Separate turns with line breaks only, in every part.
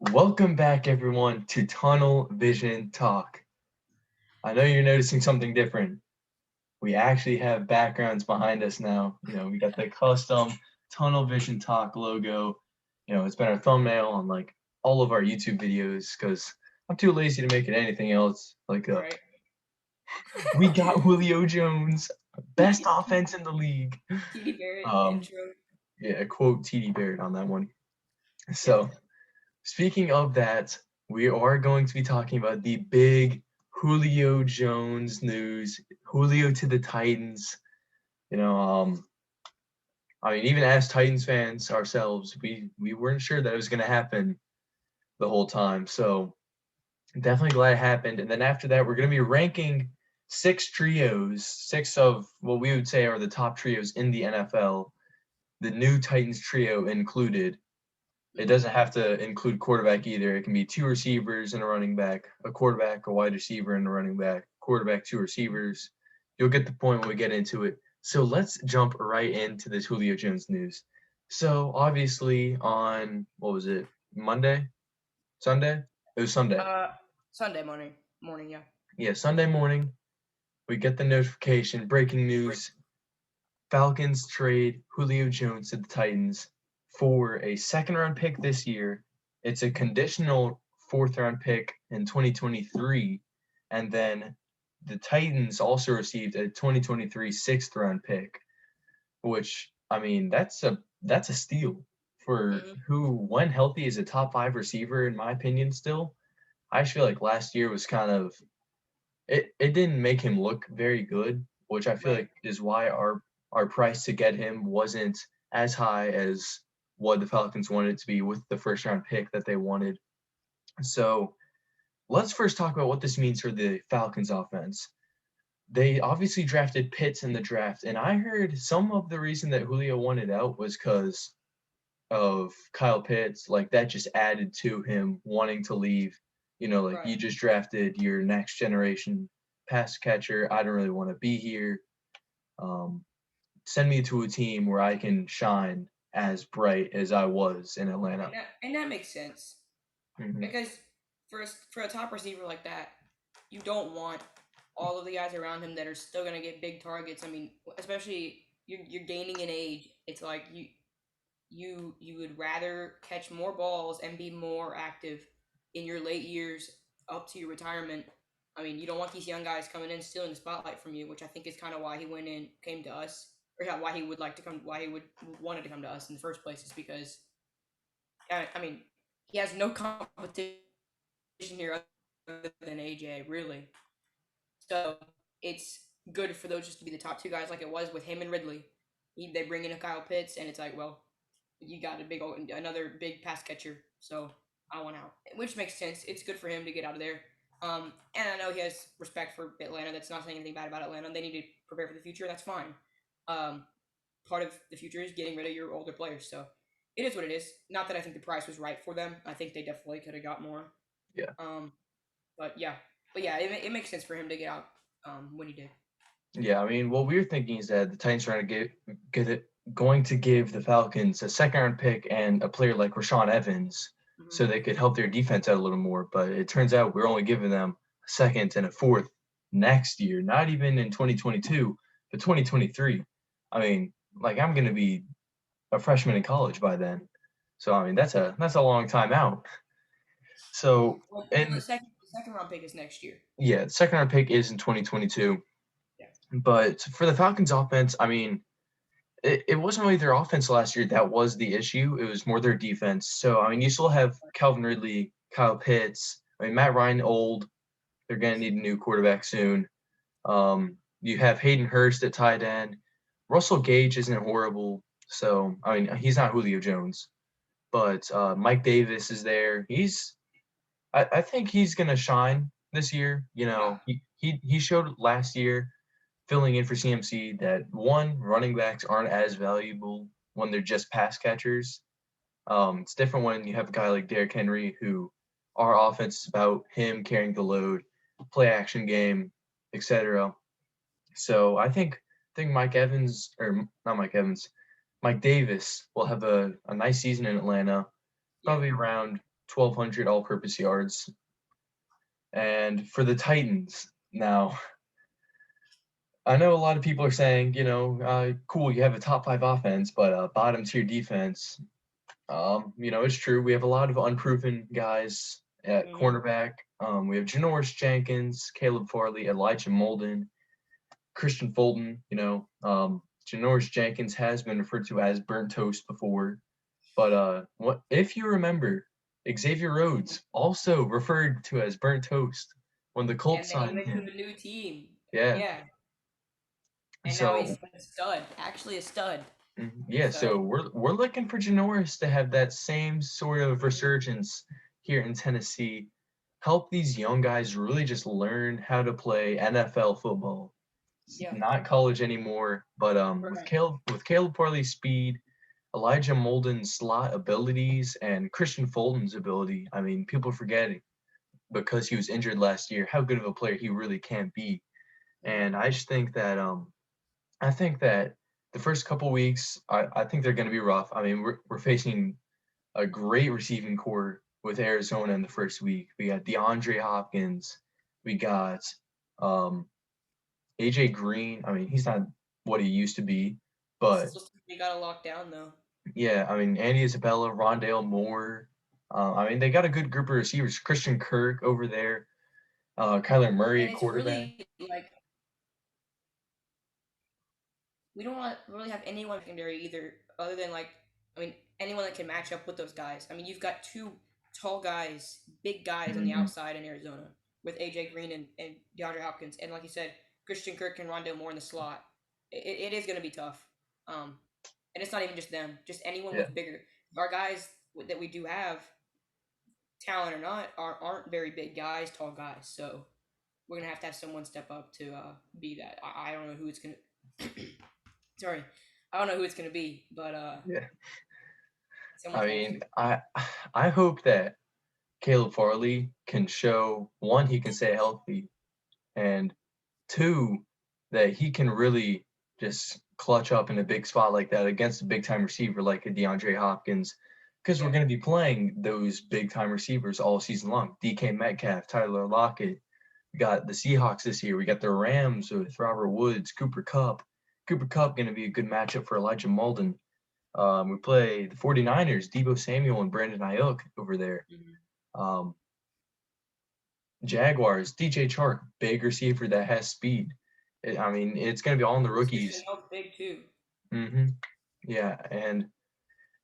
Welcome back, everyone, to Tunnel Vision Talk. I know you're noticing something different. We actually have backgrounds behind us now. We got the custom Tunnel Vision Talk logo. It's been our thumbnail on like all of our YouTube videos because I'm too lazy to make it anything else.
Right.
We got Julio Jones, best offense in the league.
TD Barrett
Um,
intro.
yeah, quote TD Barrett on that one.
Yeah.
So speaking of that, we are going to be talking about the big Julio Jones news. Julio to the Titans. You know, um, even as Titans fans ourselves, we weren't sure that it was going to happen the whole time. So definitely glad it happened. And then after that, we're going to be ranking six of what we would say are the top trios in the NFL. The new Titans trio included. It
hmm
doesn't have to include quarterback either. It can be two receivers and a running back, a quarterback, a wide receiver, and a running back, quarterback, two receivers. You'll get the point when we get into it. So let's jump right into this Julio Jones news. So obviously on what was it? Monday? Sunday? It was Sunday.
Uh, Sunday morning. Morning. Yeah.
Yeah, Sunday morning, we get the notification, breaking news. Falcons trade Julio Jones to the Titans for a second round pick this year. It's a conditional fourth round pick in 2023. And then the Titans also received a 2023 sixth round pick, which that's a steal for
hmm
who, when healthy, is a top five receiver in my opinion still. I feel like last year was kind of it didn't make him look very good, which I feel
Right.
like is why our price to get him wasn't as high as what the Falcons wanted it to be with the first round pick that they wanted. So let's first talk about what this means for the Falcons offense. They obviously drafted Pitts in the draft, and I heard some of the reason that Julio wanted out was because of Kyle Pitts. Like that just added to him wanting to leave. Like
Right.
you just drafted your next generation pass catcher. I don't really want to be here. Um, Send me to a team where I can shine as bright as I was in Atlanta.
And that makes sense
Hmm.
because for a top receiver like that, you don't want all of the guys around him that are still gonna get big targets. I mean, especially you're gaining in age. It's like you would rather catch more balls and be more active in your late years up to your retirement. I mean, you don't want these young guys coming in stealing the spotlight from you, which I think is kind of why he went in, came to us, or yeah, why he would like to come, why he would wanted to come to us in the first place, is because I mean he has no competition here other than AJ, really. So it's good for those just to be the top two guys, like it was with him and Ridley. They bring in a Kyle Pitts, and it's like, well, you got another big pass catcher. So I want out, which makes sense. It's good for him to get out of there. And I know he has respect for Atlanta. That's not saying anything bad about Atlanta. They need to prepare for the future. That's fine. Um, Part of the future is getting rid of your older players. So it is what it is. Not that I think the price was right for them. I think they definitely could have got more.
Yeah.
Um, but yeah, it makes sense for him to get out when he did.
Yeah, what we're thinking is that the Titans are going to give the Falcons a second round pick and a player like Rashawn Evans
hmm
so they could help their defense out a little more. But it turns out we're only giving them a second and a fourth next year, not even in 2022, but 2023. I'm going to be a freshman in college by then. So that's a long time out. So
Well, the
and
second round pick is next year.
yeah, the second round pick is in 2022.
Yeah.
But for the Falcons offense, it wasn't really their offense last year that was the issue. It was more their defense. So you still have Calvin Ridley, Kyle Pitts. Matt Ryan old. They're gonna need a new quarterback soon. You have Hayden Hurst at tight end. Russell Gage isn't horrible. So he's not Julio Jones, but Mike Davis is there. I think he's gonna shine this year.
Yeah.
He showed last year filling in for CMC that one, running backs aren't as valuable when they're just pass catchers. It's different when you have a guy like Derrick Henry, who our offense is about him carrying the load, play action game, etc. So I think Mike Evans, or not Mike Evans, Mike Davis will have a nice season in Atlanta,
Yeah.
probably around 1,200 all-purpose yards. And for the Titans, now I know a lot of people are saying, cool, you have a top five offense, but bottom tier defense. It's true. We have a lot of unproven guys at
Mm-hmm.
cornerback. We have Janoris Jenkins, Caleb Farley, Elijah Molden, Christian Fulton. Janoris Jenkins has been referred to as burnt toast before, but what if you remember, Xavier Rhodes also referred to as burnt toast when the Colts
And then he
signed
went to
him.
a new team.
Yeah.
Yeah. And now he's
So
a stud. Actually a stud.
yeah,
So
so we're looking for Janoris to have that same sort of
mhm.
resurgence here in Tennessee. Help these young guys really just learn how to play NFL football. It's
Yeah.
not college anymore, but with
Right.
Caleb Farley's speed, Elijah Molden's slot abilities, and Christian Fulton's ability, I mean, people forget because he was injured last year how good of a player he really can be.
Mm-hmm.
And I think that the first couple weeks, I think they're going to be rough. I mean, we're facing a great receiving core with Arizona in the first week. We got DeAndre Hopkins, we got um, AJ Green. I mean, he's not what he used to be, but
We got to lock down though.
yeah, I mean, Andy Isabella, Rondale Moore. I mean, they got a good group of receivers. Christian Kirk over there, Kyler Murray
And
at
it's
quarterback.
really like we don't want really have anyone secondary either, other than like I mean anyone that can match up with those guys. I mean you've got two tall guys, big guys on the
Hmm.
outside in Arizona with AJ Green and DeAndre Hopkins, and like you said, Christian Kirk and Rondell Moore in the slot. It is going to be tough, and it's not even just them, just anyone
Yeah,
with bigger. Our guys that we do have, talent or not, aren't very big guys, tall guys. So we're gonna have to have someone step up to be that. I don't know who it's gonna. Sorry, I don't know who it's gonna be, but
yeah. I
someone's got
mean,
to.
I hope that Caleb Farley can show one, he can stay healthy, and two, that he can really just clutch up in a big spot like that against a big time receiver like a DeAndre Hopkins. Because we're
Yeah.
going to be playing those big time receivers all season long. DK Metcalf, Tyler Lockett. We got the Seahawks this year. We got the Rams with Robert Woods, Cooper Cup. Cooper Cup going to be a good matchup for Elijah Molden. We play the 49ers, Debo Samuel and Brandon Ayuk over there.
Mm-hmm.
Um, Jaguars, DJ Chark, big receiver that has speed. I mean, it's going to be all in the
Christian
rookies.
Hill's big too.
Hmm. Yeah, and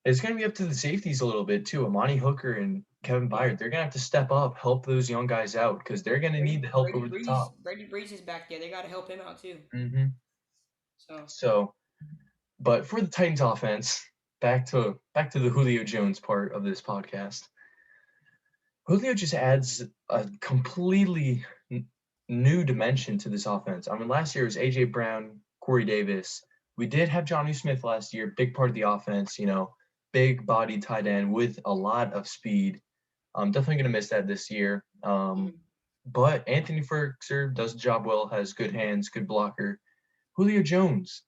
it's going to be up to the safeties a little bit too. Amani Hooker and Kevin
Yeah.
Byard, they're going to have to step up, help those young guys out because they're going to need the help over the top.
Brady Breeze is back there. They got to help him out too.
Hmm.
So
So, but for the Titans offense, back to the Julio Jones part of this podcast. Julio just adds a completely new dimension to this offense. I mean, last year it was AJ Brown, Corey Davis. We did have Johnny Smith last year, big part of the offense. Big body tight end with a lot of speed. I'm definitely gonna miss that this year.
mm,
But Anthony Ferguson does the job well, has good hands, good blocker. Julio Jones,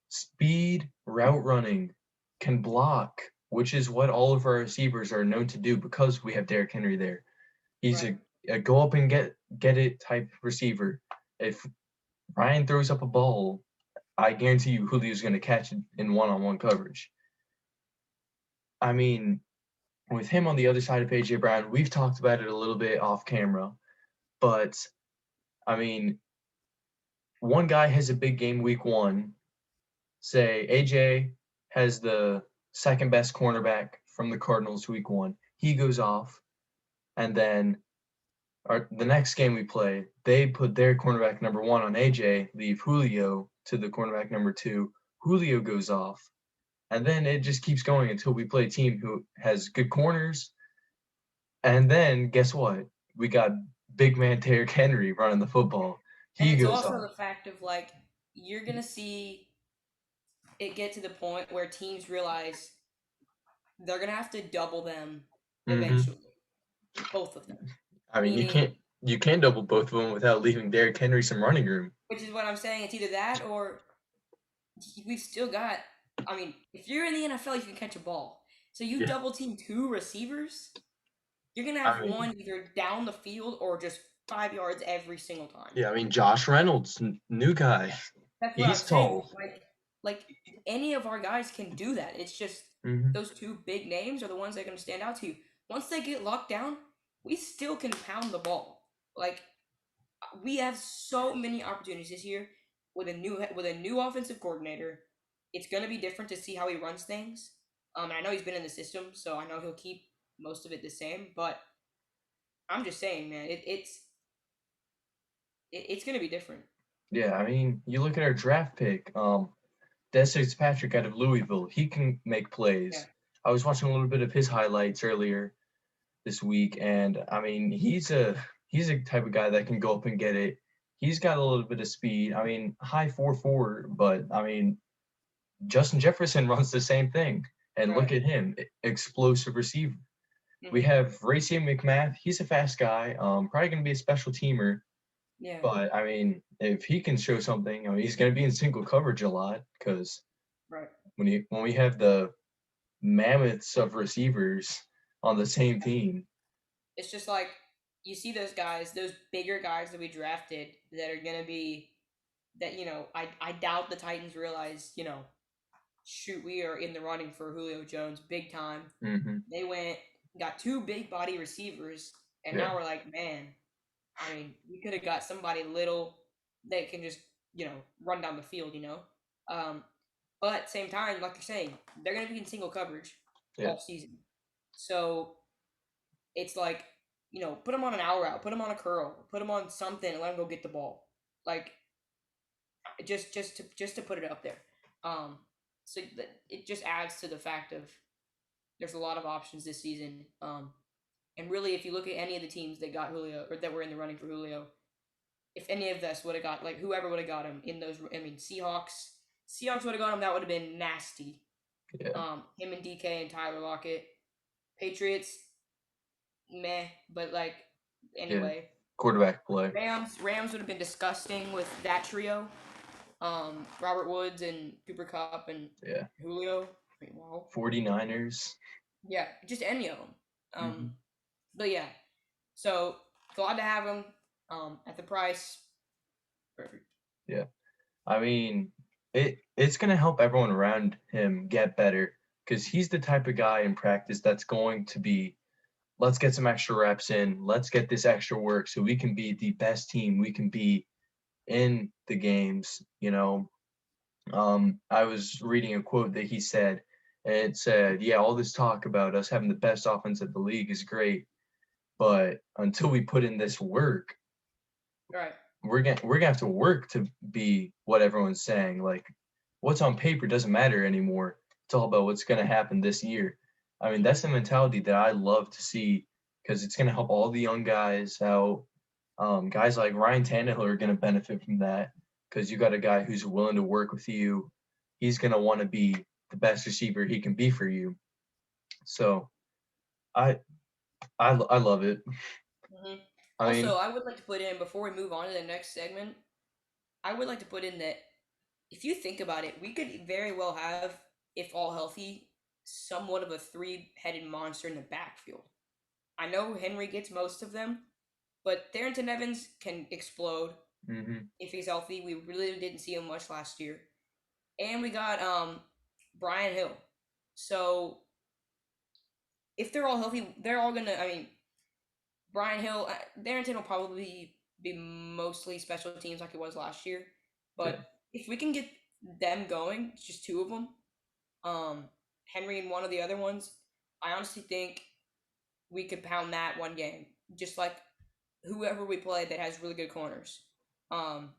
speed, route running, can block, which is what all of our receivers are known to do because we have Derrick Henry there. He's
right.
a go up and get it type receiver. If Ryan throws up a ball, I guarantee you Julio's going to catch it in one-on-one coverage. I mean, with him on the other side of AJ Brown, we've talked about it a little bit off camera, but I mean, one guy has a big game week one. Say AJ has the second best cornerback from the Cardinals week one. He goes off, and then the next game we play, they put their cornerback number one on AJ, leave Julio to the cornerback number two. Julio goes off, and then it just keeps going until we play a team who has good corners. And then guess what? We got big man Derrick Henry running the football.
And
He
it's
goes
also
off.
the fact of like you're gonna see it get to the point where teams realize they're gonna have to double them
Hmm.
eventually, both of them.
I mean, you
Meaning,
can't you can double both of them without leaving Derrick Henry some running room.
which is what I'm saying. It's either that or we've still got. I mean, if you're in the NFL, you can catch a ball. So you
Yeah.
double team two receivers. you're gonna
I
have
mean,
one either down the field or just 5 yards every single time.
yeah, I mean Josh Reynolds, new guy.
That's what I'm
He's
saying.
tall.
Like any of our guys can do that. It's just
Hmm.
those two big names are the ones that are gonna stand out to you. Once they get locked down, we still can pound the ball. Like we have so many opportunities this year with a new offensive coordinator. It's gonna be different to see how he runs things. And I know he's been in the system, so I know he'll keep most of it the same. But I'm just saying, man, it's gonna be different.
Yeah, I mean, you look at our draft pick, Des Fitzpatrick out of Louisville. He can make
Yeah,
plays. I was watching a little bit of his highlights earlier this week, and I mean, he's a type of guy that can go up and get it. He's got a little bit of speed. I mean, high 4.4, but I mean, Justin Jefferson runs the same thing. And look
right.
at him, explosive receiver. We
Hmm.
have Racey McMath. He's a fast guy. Probably going to be a special teamer.
Yeah,
But I mean, if he can show something, I mean, he's going to be in single coverage a lot because
right.
when we have the mammoths of receivers on the same team.
It's just like you see those guys, those bigger guys that we drafted that are gonna be that I doubt the Titans realize shoot, we are in the running for Julio Jones big time.
Hmm.
They went got two big body receivers, and
Yeah,
now we're like, man, I mean, we could have got somebody little that can just run down the field. Um, but at the same time, like you're saying, they're gonna be in single coverage
yeah,
all season, so it's like put them on an hour out, put them on a curl, put them on something, and let them go get the ball. Like just to put it up there. Um, so that it just adds to the fact of there's a lot of options this season. And really, if you look at any of the teams that got Julio or that were in the running for Julio, if any of us would have got like whoever would have got him in those, I mean Seahawks would have got him. That would have been nasty.
yeah,
Him and DK and Tyler Lockett. Patriots, meh, but like
yeah.
anyway.
Quarterback play.
Rams would have been disgusting with that trio. Robert Woods and Cooper Cup and
Yeah.
Julio. I mean, wow.
49ers.
Yeah, just any of them.
Hmm.
But yeah, so glad to have him. At the price, perfect.
Yeah. I mean, it's gonna help everyone around him get better because he's the type of guy in practice that's going to be, let's get some extra reps in, let's get this extra work so we can be the best team we can be in the games. I was reading a quote that he said, and it said, "Yeah, all this talk about us having the best offense of the league is great, but until we put in this work,
All right.
we're gonna have to work to be what everyone's saying. Like, what's on paper doesn't matter anymore. It's all about what's gonna happen this year." I mean, that's
Mm-hmm.
the mentality that I love to see because it's gonna help all the young guys out. Guys like Ryan Tannehill are gonna benefit from that because you got a guy who's willing to work with you. He's gonna want to be the best receiver he can be for you. So I I love it.
Mm-hmm.
I
Also,
mean,
I would like to put in before we move on to the next segment. I would like to put in that if you think about it, we could very well have, if all healthy, somewhat of a three-headed monster in the backfield. I know Henry gets most of them, but Darrington Evans can explode
hmm,
if he's healthy. We really didn't see him much last year. And we got Brian Hill. So if they're all healthy, they're all gonna. I mean, Brian Hill, Darrington will probably be mostly special teams like it was last year.
yeah,
But if we can get them going, it's just two of them, Henry and one of the other ones, I honestly think we could pound that one game. Just like whoever we play that has really good corners. Um,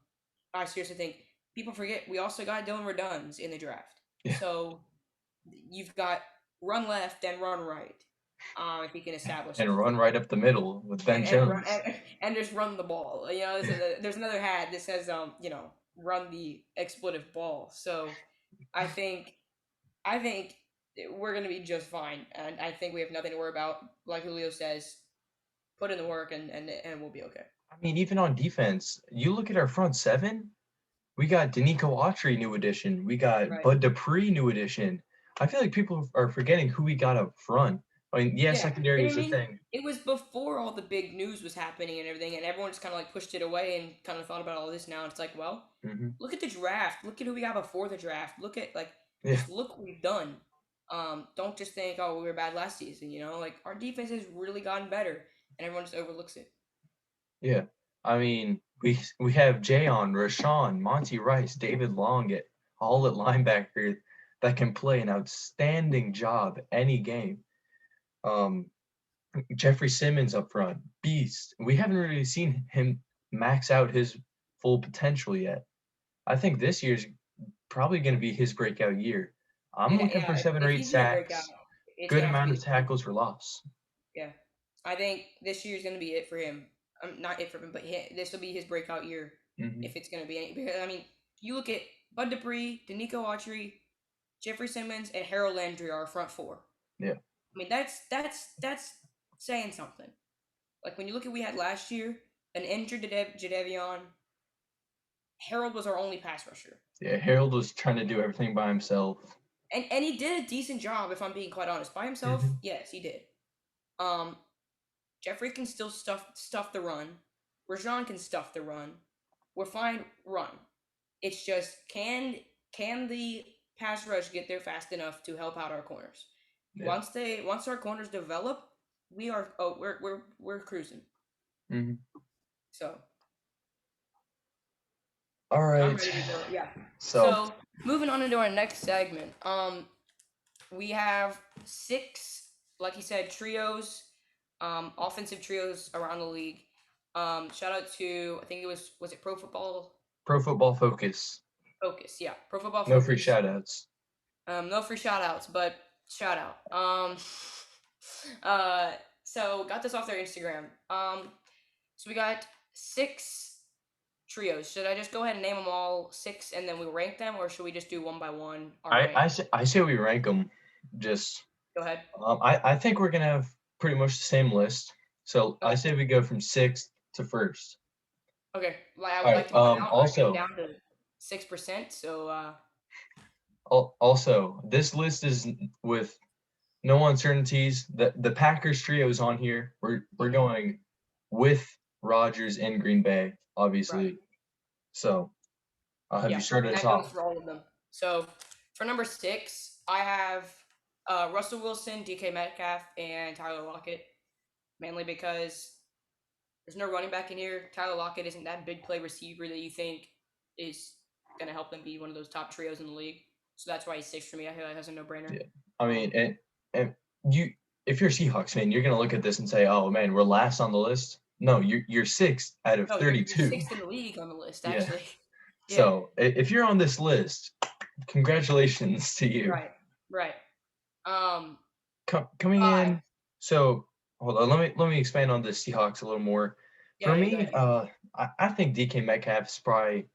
I seriously think people forget we also got Dylan Reduns in the draft.
yeah,
So you've got run left and run right. If he can establish
and run
anything,
right up the middle with Ben
and run
Jones.
and just run the ball. There's another hat that says run the expletive ball. So I think I think we're gonna be just fine, and I think we have nothing to worry about. Like Julio says, put in the work, and we'll be okay.
I mean, even on defense, you look at our front seven. We got Danico Autry new edition. We got
Right.
Bud Dupree new edition. I feel like people are forgetting who we got up front. I mean, yeah,
Yeah, you
secondary
know
is
what I
a
mean?
thing.
It was before all the big news was happening and everything, and everyone just kind of like pushed it away and kind of thought about all this now. It's like, well,
Hmm.
look at the draft. Look at who we got before the draft. Look at like
Yeah,
just look what we've done. Don't just think, oh, we were bad last season. You know, like our defense has really gotten better, and everyone just overlooks it.
yeah. I mean, we have Jayon, Rashawn, Monty Rice, David Long all at linebacker that can play an outstanding job any game. Um, Jeffrey Simmons up front, beast. We haven't really seen him max out his full potential yet. I think this year's probably going to be his breakout year. I'm
Yeah,
looking
yeah.
for seven or
If
eight
he's gonna break out,
sacks,
it's
good
gonna have to
amount
be
of
this year.
tackles for loss.
Yeah, I think this year's gonna be it for him. Not it for him, but this will be his breakout year
Hmm.
if it's gonna be any. Because I mean, you look at Bud Dupree, Danico Autry, Jeffrey Simmons, and Harold Landry are our front four.
Yeah,
I mean, that's saying something. Like when you look at what we had last year, an injured Jadeveon, Harold was our only pass rusher,
yeah. Harold was trying to do everything by himself.
and he did a decent job. If I'm being quite honest, by himself,
Hmm.
yes, he did. Um, Jeffrey can still stuff the run. Rajon can stuff the run. We're fine run. It's just can the pass rush get there fast enough to help out our corners?
Yeah.
Once our corners develop, we're cruising.
Hmm.
So
All
I'm
right.
ready to go. Yeah.
So
So moving on into our next segment. We have six, like you said, trios, offensive trios around the league. Shout out to I think it was it Pro Football
Pro Football Focus.
Focus, yeah, Pro Football
No free
Focus.
shout outs.
No free shout outs, but shout out. Uh, so got this off their Instagram. So we got six trios. Should I just go ahead and name them all six and then we rank them, or should we just do one by one our rank?
I say we rank them. Just
Go ahead.
I think we're gonna have pretty much the same list. So I
Okay.
say we go from sixth to first.
Okay. Well, I
All
would
right.
like to point out I came
Also,
down to 6%. So
also, this list is with no uncertainties. The Packers trio is on here. We're
mhm,
going with Rodgers in Green Bay,
right.
obviously. So I'll have you
Yeah,
start
and
us
that goes
off.
for all of them. So for number six, I have Russell Wilson, DK Metcalf, and Tyler Lockett. Mainly because there's no running back in here. Tyler Lockett isn't that big play receiver that you think is going to help them be one of those top trios in the league. So that's why he's six for me. I feel like that's a no brainer.
Yeah. I mean, and you if you're a Seahawks fan, you're gonna look at this and say, "Oh man, we're last on the list." No, you're sixth out of
No, you're
32.
sixth in the league on the list,
Yeah.
actually. Yeah,
So if you're on this list, congratulations to you.
right, right. Um,
Coming
five.
in, so hold on, let me expand on the Seahawks a little more. For
Yeah, yeah, go
me,
ahead.
I think DK Metcalf is probably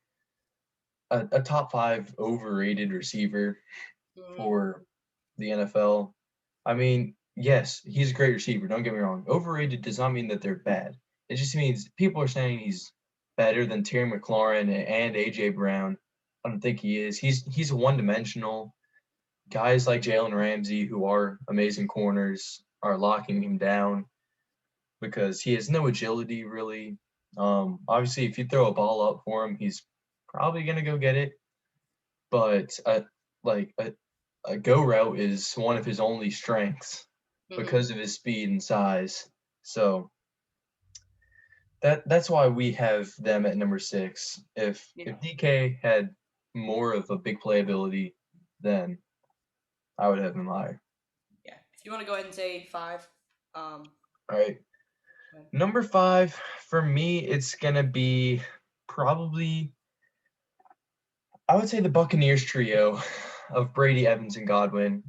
a top five overrated receiver
Mm-hmm.
for the NFL. I mean, yes, he's a great receiver. Don't get me wrong. Overrated does not mean that they're bad. It just means people are saying he's better than Terry McLaurin and AJ Brown. I don't think he is. He's one dimensional. Guys like Jalen Ramsey, who are amazing corners, are locking him down because he has no agility really. Obviously, if you throw a ball up for him, he's probably gonna go get it. But like a go route is one of his only strengths
Mm-hmm.
because of his speed and size. So that's why we have them at number six.
Yeah,
If DK had more of a big play ability, then I would have him higher.
yeah. If you want to go ahead and say five, um,
All right.
go ahead.
Number five, for me, it's gonna be probably I would say the Buccaneers trio of Brady, Evans, and Godwin.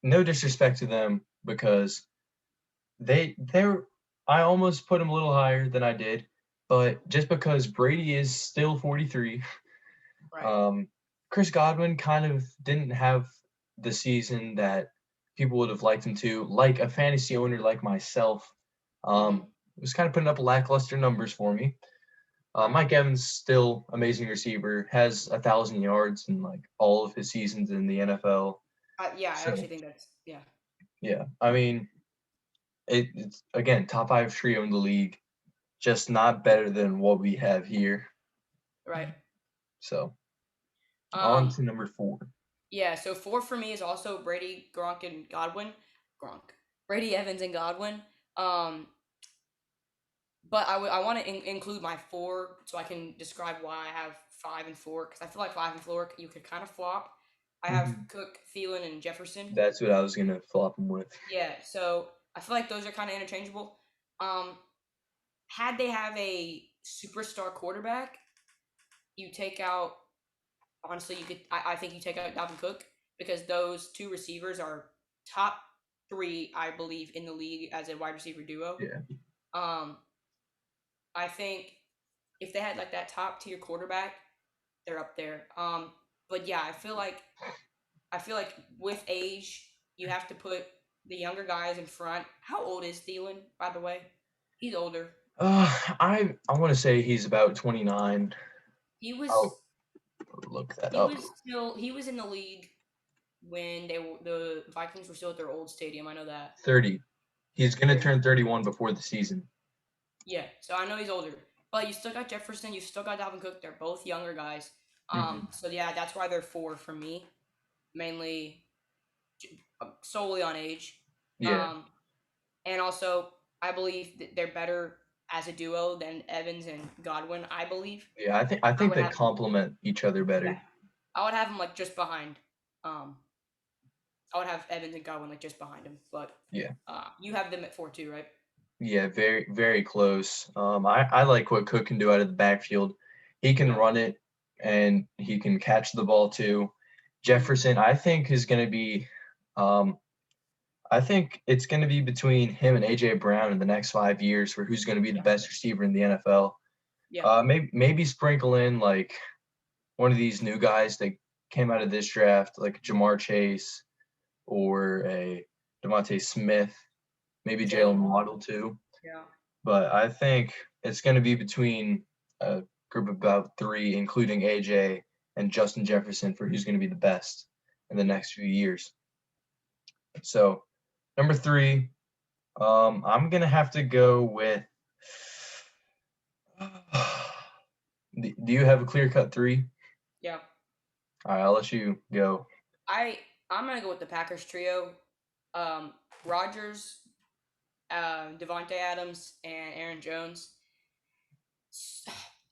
No disrespect to them because they're I almost put them a little higher than I did, but just because Brady is still 43,
Right.
um, Chris Godwin kind of didn't have the season that people would have liked him to, like a fantasy owner like myself.
Mm-hmm.
Was kind of putting up lackluster numbers for me.
Right.
Mike Evans still amazing receiver, has 1,000 yards in like all of his seasons in the NFL.
Yeah, I
So
actually think that's yeah.
yeah, I mean it's again top 5 trio in the league, just not better than what we have here.
Right.
So on
Um,
to number 4.
yeah, so 4 for me is also Brady, Gronk, and Godwin. Gronk. Brady, Evans, and Godwin. Um, but I want to include my 4 so I can describe why I have 5 and 4 because I feel like 5 and 4 you could kind of flop. I have
Mhm.
Cook, Thielen, and Jefferson.
That's what I was gonna flop him with.
Yeah, so I feel like those are kind of interchangeable. Um, had they have a superstar quarterback, you take out honestly, you could. I think you take out Dalvin Cook because those two receivers are top 3, I believe, in the league as a wide receiver duo.
Yeah.
Um, I think if they had like that top tier quarterback, they're up there. But yeah, I feel like with age, you have to put the younger guys in front. How old is Thielen, by the way? He's older.
I want to say he's about 29.
He was
I'll look that
he
up.
was still he was in the league when the Vikings were still at their old stadium. I know that.
30. He's gonna
30.
turn 31 before the season.
Yeah, so I know he's older, but you still got Jefferson, you still got Dalvin Cook. They're both younger guys.
Hmm.
So yeah, that's why they're 4 for me, mainly solely on age.
Yeah.
Um, and also I believe that they're better as a duo than Evans and Godwin. I believe
Yeah, I
I
think
would
they
have them.
complement each other
Yeah,
better.
I would have them like just behind. Um, I would have Evans and Godwin like just behind him, but
Yeah.
you have them at 4 too, right?
Yeah, very, very close. I like what Cook can do out of the backfield. He can
Yeah.
run it and he can catch the ball too.
Hmm.
Jefferson, I think, is going to be, um, I think it's going to be between him and AJ Brown in the next 5 years for who's going to be the
Yeah.
best receiver in the NFL.
Yeah.
Maybe sprinkle in like one of these new guys that came out of this draft, like Jamar Chase or a Devontae Smith, maybe
Jalen
Jalen
Waddle.
Waddle too.
Yeah.
But I think it's going to be between a group of about 3, including AJ and Justin Jefferson, for who's going to be the best in the
Yeah.
next few years. So, number 3, I'm going to have to go with. Do you have a clear cut 3?
Yeah.
All right, I'll let you go.
I I'm gonna go with the Packers trio. Rogers, Devontae Adams, and Aaron Jones.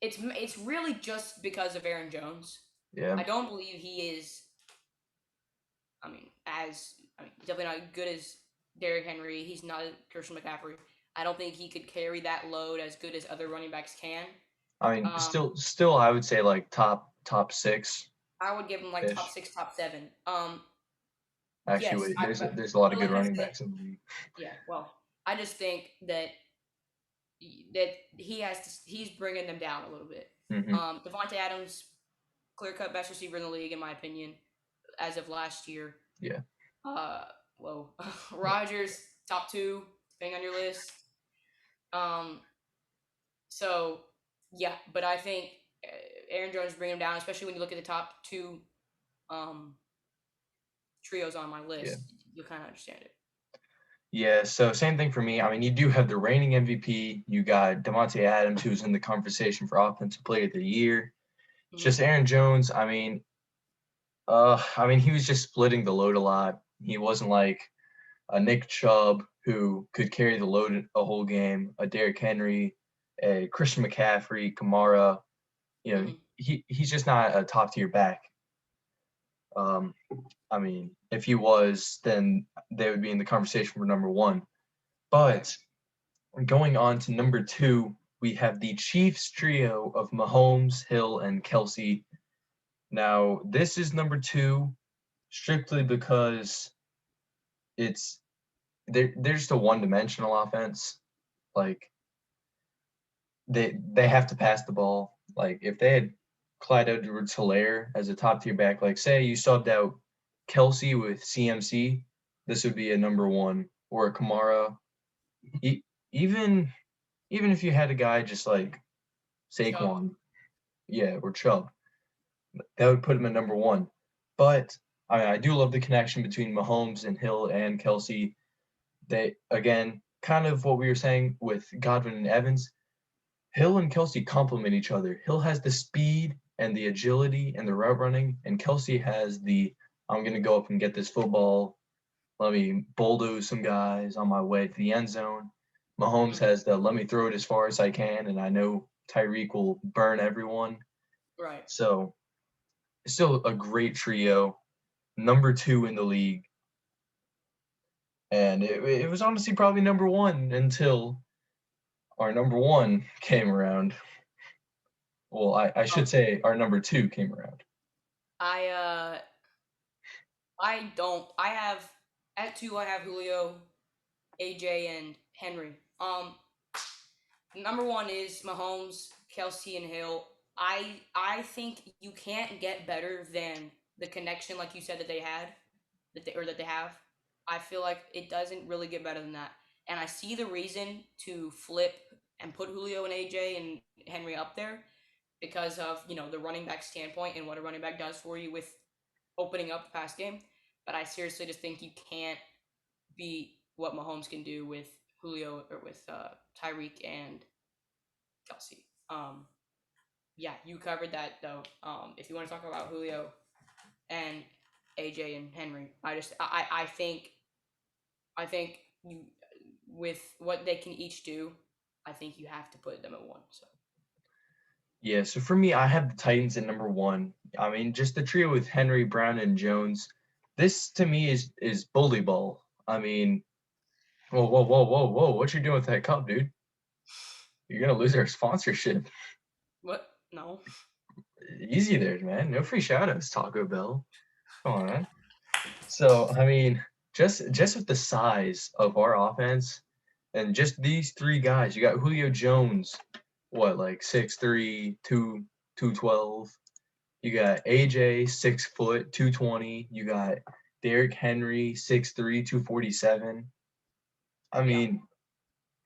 It's really just because of Aaron Jones.
Yeah.
I don't believe he is. He's definitely not as good as Derrick Henry. He's not Christian McCaffrey. I don't think he could carry that load as good as other running backs can.
I mean,
Um,
still, I would say like top 6
I would give him like top
ish.
6, top 7.
Actually,
Yes,
wait, there's a lot of
really
good
have
running
to.
backs in the league.
Yeah, well, I just think that he's bringing them down a little bit.
Hmm.
Devontae Adams, clear cut best receiver in the league in my opinion, as of last year.
Yeah.
Uh, whoa, Rogers top 2, depending on your list. Um, so yeah, but I think Aaron Jones bring him down, especially when you look at the top 2 um trios on my
Yeah.
list. You'll kind of understand it.
Yeah, so same thing for me. I mean, you do have the reigning MVP. You got Devontae Adams, who's in the conversation for Offensive Player of the Year. It's
Hmm.
just Aaron Jones. I mean, he was just splitting the load a lot. He wasn't like a Nick Chubb who could carry the load a whole game, a Derrick Henry, a Christian McCaffrey, Kamara. You know,
Hmm.
he's just not a top tier back. Um, I mean, if he was, then they would be in the conversation for number 1.
Right.
But going on to number 2, we have the Chiefs trio of Mahomes, Hill, and Kelsey. Now, this is number 2 strictly because it's they're just a one-dimensional offense. Like they have to pass the ball. Like if they had Clyde Edwards-Helaire as a top tier back, like say you subbed out Kelsey with CMC, this would be a number 1 or a Kamara. E- even even if you had a guy just like
Chubb.
Saquon, yeah, or Chubb, that would put him at number 1. But I do love the connection between Mahomes and Hill and Kelsey. They again kind of what we were saying with Godwin and Evans, Hill and Kelsey complement each other. Hill has the speed and the agility and the route running, and Kelsey has the I'm going to go up and get this football. Let me bulldoze some guys on my way to the end zone. Mahomes
Mhm.
has the let me throw it as far as I can, and I know Tyreek will burn everyone.
Right.
So it's still a great trio, number 2 in the league. And it was honestly probably number 1 until our number 1 came around. Well, I
Oh,
should say our number 2 came around.
I I don't. I have at two. I have Julio, AJ, and Henry. Number one is Mahomes, Kelsey, and Hill. I think you can't get better than the connection, like you said, that they had, that they have. I feel like it doesn't really get better than that. And I see the reason to flip and put Julio and AJ and Henry up there because of the running back standpoint and what a running back does for you with opening up the pass game. But I seriously just think you can't beat what Mahomes can do with Julio or with Tyreek and Kelsey. Yeah, you covered that though. If you want to talk about Julio and AJ and Henry, I think you with what they can each do, I think you have to put them at one. So
Yeah, so for me, I have the Titans at number 1. I mean, just the trio with Henry, Brown, and Jones. This to me is bully ball. I mean, whoa, whoa, whoa, whoa, whoa! What you doing with that cup, dude? You're gonna lose our sponsorship.
what? No.
Easy there, man. No free shoutouts, Taco Bell. Come on, man. So I mean, just with the size of our offense and just these 3 guys, you got Julio Jones, what like 6'3", 212. You got AJ 6 foot, 220. You got Derrick Henry 6'3", 247. I
Yeah.
mean,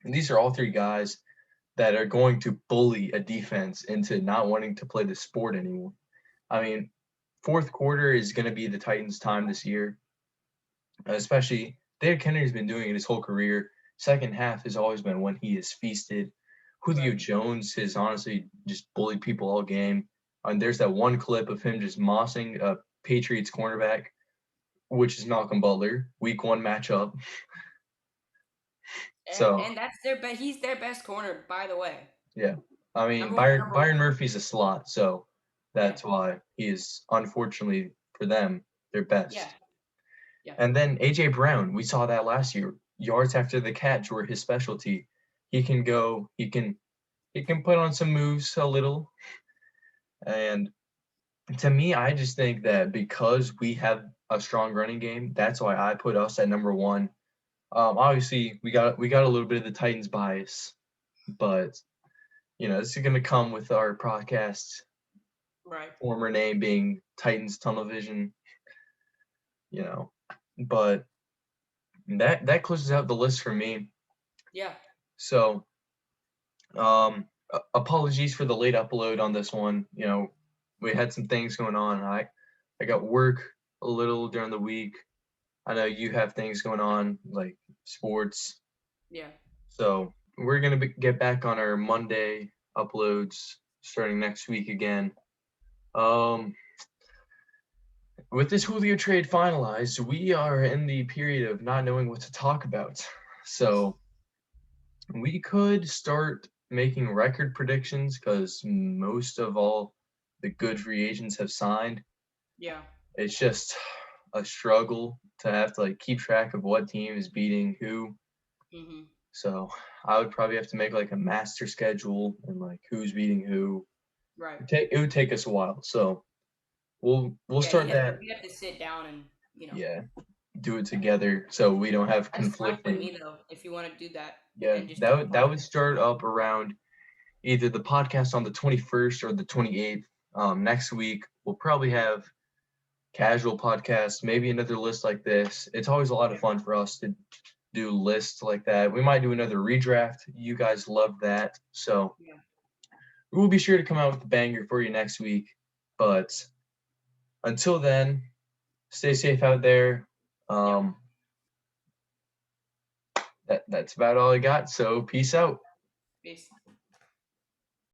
these are all 3 guys that are going to bully a defense into not wanting to play the sport anymore. I mean, fourth quarter is going to be the Titans' time this year, especially Derrick Henry's been doing it his whole career. Second half has always been when he is feasted. Julio
Right.
Jones has honestly just bullied people all game. And there's that one clip of him just mossing a Patriots cornerback, which is Malcolm Butler, week 1 matchup. So,
And that's their best. He's their best corner, by the way.
yeah. I mean,
Number
Byron
one.
Murphy's a slot, so
Yeah.
that's why he is, unfortunately for them, their
Yeah.
best.
Yeah.
And then AJ Brown, we saw that last year. Yards after the catch were his specialty. He can go, he can put on some moves a little. And to me, I just think that because we have a strong running game, that's why I put us at number 1. Obviously, we got a little bit of the Titans bias, but this is going to come with our podcast
Right.
former name being Titans Tunnel Vision, you know. But that closes out the list for me.
Yeah.
So, apologies for the late upload on this one. We had some things going on. I got work a little during the week. I know you have things going on like sports.
Yeah.
So we're gonna get back on our Monday uploads starting next week again. Um, with this Julio trade finalized, we are in the period of not knowing what to talk about. So we could start making record predictions because most of all the good free agents have signed.
Yeah.
It's just a struggle to have to like keep track of what team is beating who.
Mhm.
So I would probably have to make like a master schedule and like who's beating who.
Right.
It would take us a while. So we'll
Yeah.
start that.
We have to sit down and
Yeah, do it together so we don't have
that's fine with
conflicting.
me though. If you want to do that
Yeah,
and just do
that
a
would
podcast.
start up around either the podcast on the 21st or the 28th. Next week we'll probably have casual podcasts, maybe another list like this. It's always a lot
Yeah.
of fun for us to do lists like that. We might do another redraft. You guys love that. So
Yeah.
we'll be sure to come out with a banger for you next week. But until then, stay safe out there.
Yep.
Um, that that's about all I got. So peace out.
Peace.